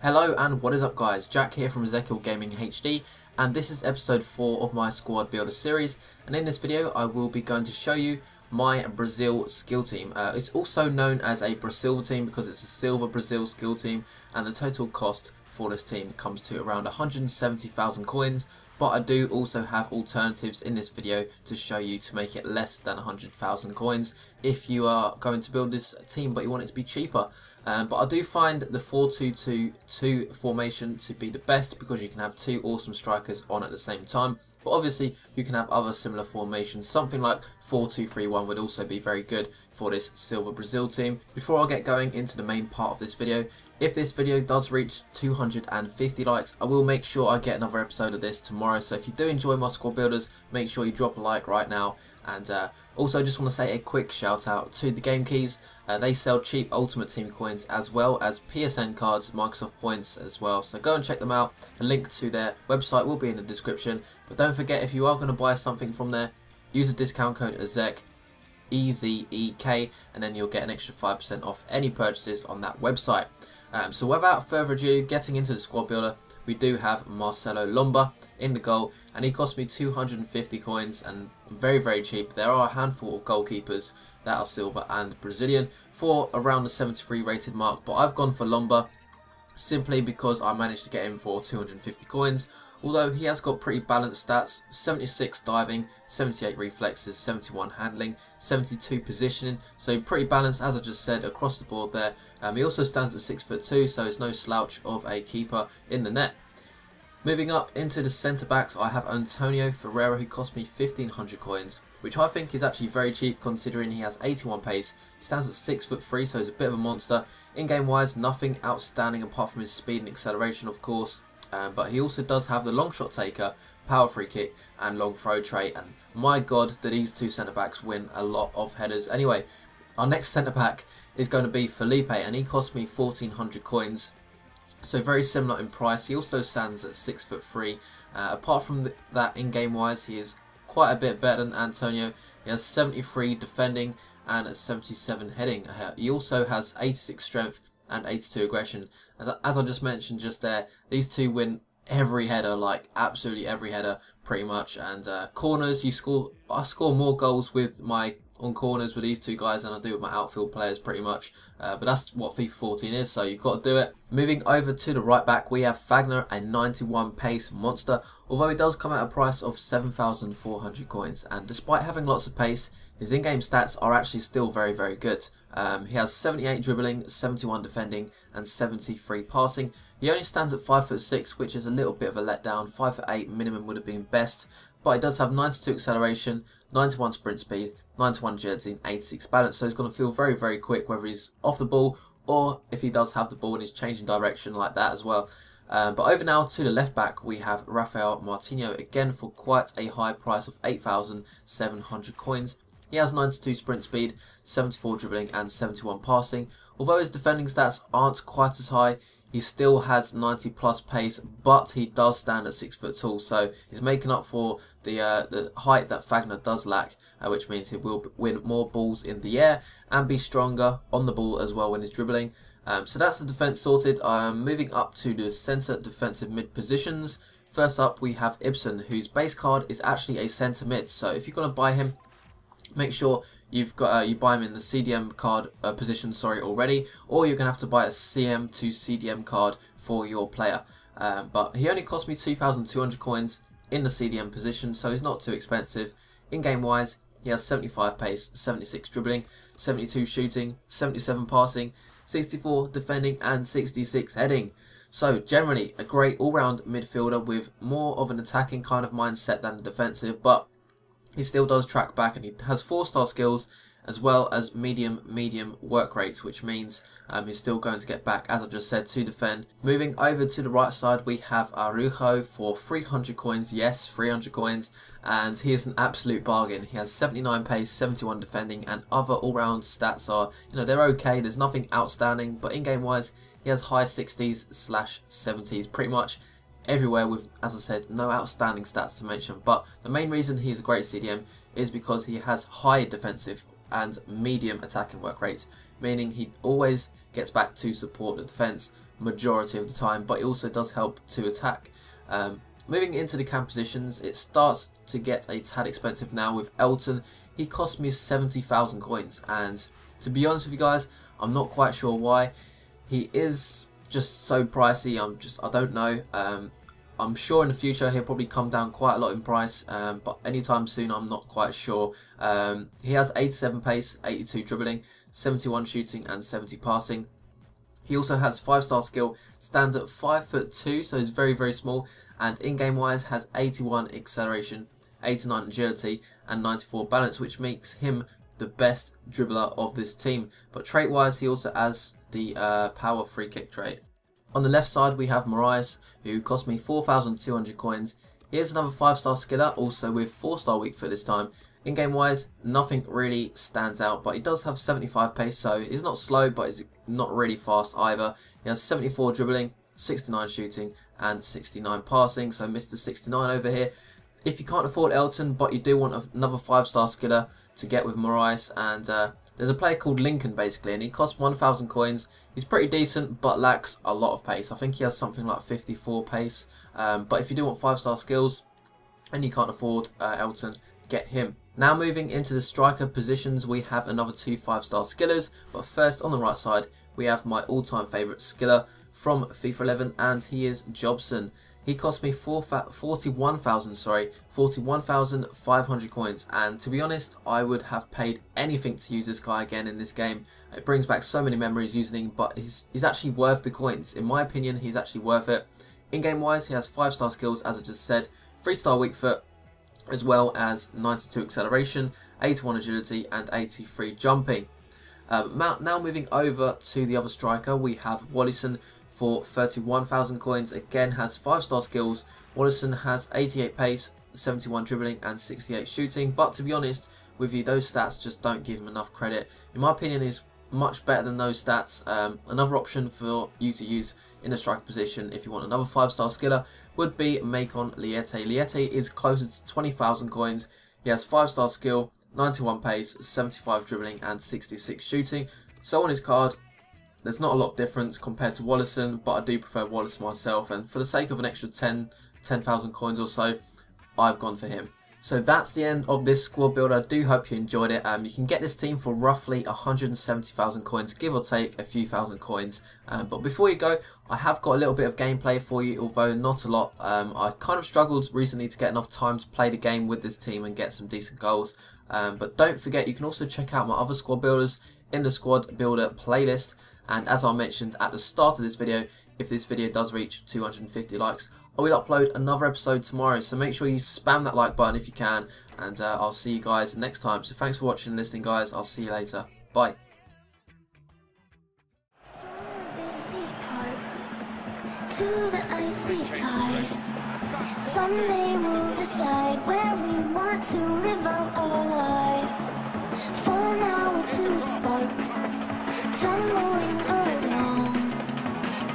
Hello and what is up guys, Jack here from Ezekiel Gaming HD, and this is episode 4 of my squad builder series, and in this video I will be going to show you my Brazil skill team. It's also known as a Brasilver team because it's a silver Brazil skill team, and the total cost for this team comes to around 170,000 coins, but I do also have alternatives in this video to show you to make it less than 100,000 coins if you are going to build this team but you want it to be cheaper. But I do find the 4-2-2-2 formation to be the best because you can have two awesome strikers on at the same time. But obviously you can have other similar formations. Something like 4-2-3-1 would also be very good for this silver Brazil team. Before I get going into the main part of this video, if this video does reach 250 likes, I will make sure I get another episode of this tomorrow. So if you do enjoy my squad builders, make sure you drop a like right now. And also just want to say a quick shout out to the Game Keys. They sell cheap Ultimate Team coins as well as PSN cards, Microsoft points as well. So go and check them out. The link to their website will be in the description. But don't forget, if you are going to buy something from there, use the discount code EZEK, EZEK, and then you'll get an extra 5% off any purchases on that website. So without further ado, getting into the squad builder, we do have Marcelo Lomba in the goal, and he cost me 250 coins, and very cheap. There are a handful of goalkeepers that are silver and Brazilian for around the 73 rated mark, but I've gone for Lomba simply because I managed to get him for 250 coins. Although he has got pretty balanced stats: 76 diving, 78 reflexes, 71 handling, 72 positioning, so pretty balanced as I just said across the board there. He also stands at 6'2", so it's no slouch of a keeper in the net. Moving up into the centre backs, I have Antonio Ferreira, who cost me 1500 coins, which I think is actually very cheap considering he has 81 pace. He stands at 6'3", so he's a bit of a monster. In-game wise, nothing outstanding apart from his speed and acceleration, of course. But he also does have the long shot taker, power free kick and long throw trait, and my god do these two centre backs win a lot of headers. Anyway, our next centre back is going to be Felipe, and he cost me 1400 coins, so very similar in price. He also stands at 6'3". Apart from that, in-game wise, he is quite a bit better than Antonio. He has 73 defending and 77 heading. He also has 86 strength and 82 aggression. As I just mentioned just there, these two win every header, like absolutely every header pretty much. And corners, I score more goals with my on corners with these two guys than I do with my outfield players pretty much. But that's what FIFA 14 is, so you've got to do it. Moving over to the right back, we have Fagner, a 91 pace monster, although he does come at a price of 7,400 coins, and despite having lots of pace, his in-game stats are actually still very good. He has 78 dribbling, 71 defending and 73 passing. He only stands at 5'6", which is a little bit of a letdown. 5'8" minimum would have been best, but he does have 92 acceleration, 91 sprint speed, 91 agility and 86 balance, so he's going to feel very quick whether he's off the ball or if he does have the ball and he's changing direction like that as well. But over now to the left back, we have Rafael Martinho, again for quite a high price of 8,700 coins. He has 92 sprint speed, 74 dribbling and 71 passing. Although his defending stats aren't quite as high, he still has 90 plus pace, but he does stand at 6 foot tall, so he's making up for the height that Fagner does lack, which means he will win more balls in the air and be stronger on the ball as well when he's dribbling. So that's the defence sorted. Moving up to the centre defensive mid positions. First up we have Ibson, whose base card is actually a centre mid, so if you're going to buy him, make sure you've got you buy him in the CDM card position already, or you're gonna have to buy a CM to CDM card for your player. But he only cost me 2,200 coins in the CDM position, so he's not too expensive. In-game wise, he has 75 pace, 76 dribbling, 72 shooting, 77 passing, 64 defending and 66 heading. So generally a great all-round midfielder with more of an attacking kind of mindset than defensive, but he still does track back, and he has 4-star skills as well as medium work rates, which means he's still going to get back, as I just said, to defend. Moving over to the right side, we have Araujo for 300 coins. Yes, 300 coins, and he is an absolute bargain. He has 79 pace, 71 defending, and other all-round stats are, they're okay. There's nothing outstanding, but in-game wise, he has high 60s/70s, pretty much everywhere with, as I said, no outstanding stats to mention. But the main reason he's a great CDM is because he has high defensive and medium attacking work rates. meaning he always gets back to support the defence majority of the time, but he also does help to attack. Moving into the cam positions, it starts to get a tad expensive now with Elton. He cost me 70,000 coins, and to be honest with you guys, I'm not quite sure why. He is just so pricey. I don't know. I'm sure in the future he'll probably come down quite a lot in price, but anytime soon I'm not quite sure. He has 87 pace, 82 dribbling, 71 shooting and 70 passing. He also has 5-star skill, stands at 5'2", so he's very, very small, and in-game wise has 81 acceleration, 89 agility and 94 balance, which makes him the best dribbler of this team. But trait wise, he also has the power free kick trait. On the left side we have Morais, who cost me 4,200 coins. Here's another 5-star skiller, also with 4-star weak foot this time. In game wise, nothing really stands out, but he does have 75 pace, so he's not slow, but he's not really fast either. He has 74 dribbling, 69 shooting and 69 passing, so Mr. 69 over here. If you can't afford Elton, but you do want another 5-star skiller to get with Morais, and there's a player called Lincoln basically, and he costs 1,000 coins. He's pretty decent, but lacks a lot of pace. I think he has something like 54 pace, but if you do want 5-star skills and you can't afford Elton, get him. Now moving into the striker positions, we have another 2 5-star skillers, but first on the right side we have my all-time favourite skiller from FIFA 11, and he is Jobson. He cost me 41,500 coins, and to be honest, I would have paid anything to use this guy again in this game. It brings back so many memories using him, but he's actually worth the coins. In my opinion, he's actually worth it. In-game wise, he has 5-star skills, as I just said, 3-star weak foot, as well as 92 acceleration, 81 agility and 83 jumping. Now moving over to the other striker, we have Wallyson for 31,000 coins. Again, has 5-star skills. Wallyson has 88 pace, 71 dribbling and 68 shooting, but to be honest with you, those stats just don't give him enough credit. In my opinion, he's much better than those stats. Another option for you to use in the striker position if you want another 5-star skiller would be Macon Liete. Liete is closer to 20,000 coins. He has 5-star skill, 91 pace, 75 dribbling and 66 shooting. So on his card, there's not a lot of difference compared to Wallyson, but I do prefer Wallyson myself, and for the sake of an extra 10,000 coins or so, I've gone for him. So that's the end of this squad build. I do hope you enjoyed it. You can get this team for roughly 170,000 coins, give or take a few thousand coins. But before you go, I have got a little bit of gameplay for you, although not a lot. I kind of struggled recently to get enough time to play the game with this team and get some decent goals. But don't forget, you can also check out my other squad builders in the squad builder playlist. And as I mentioned at the start of this video, if this video does reach 250 likes, I will upload another episode tomorrow. So make sure you spam that like button if you can, and I'll see you guys next time. So thanks for watching and listening, guys. I'll see you later. Bye. To the icy tides, someday we'll decide where we want to live out our lives. For now we're two sparks, tumbling along,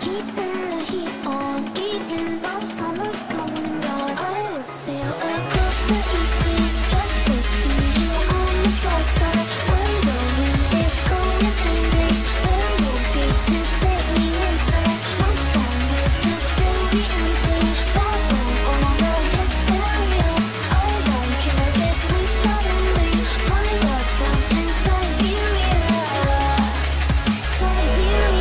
keeping the heat on, even though summer's coming down. I would sail across the sea just to see you on the far side. When the wind is cold and angry, there will be to take me inside. My phone is to fill the empty, far from all the hysteria. I don't care if we suddenly find ourselves in Siberia. Siberia.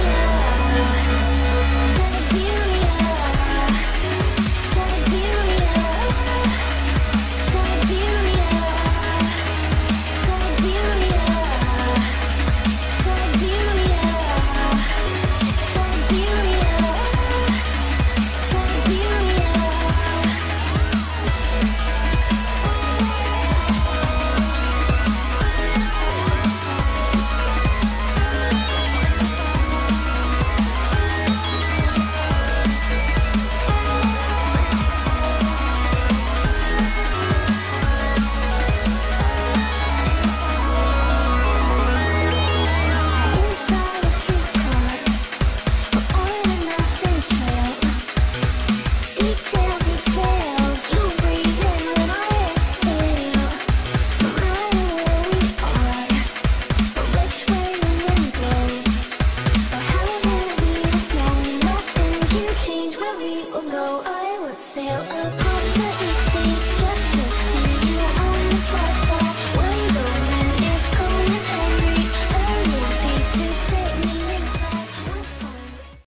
sail across the sea.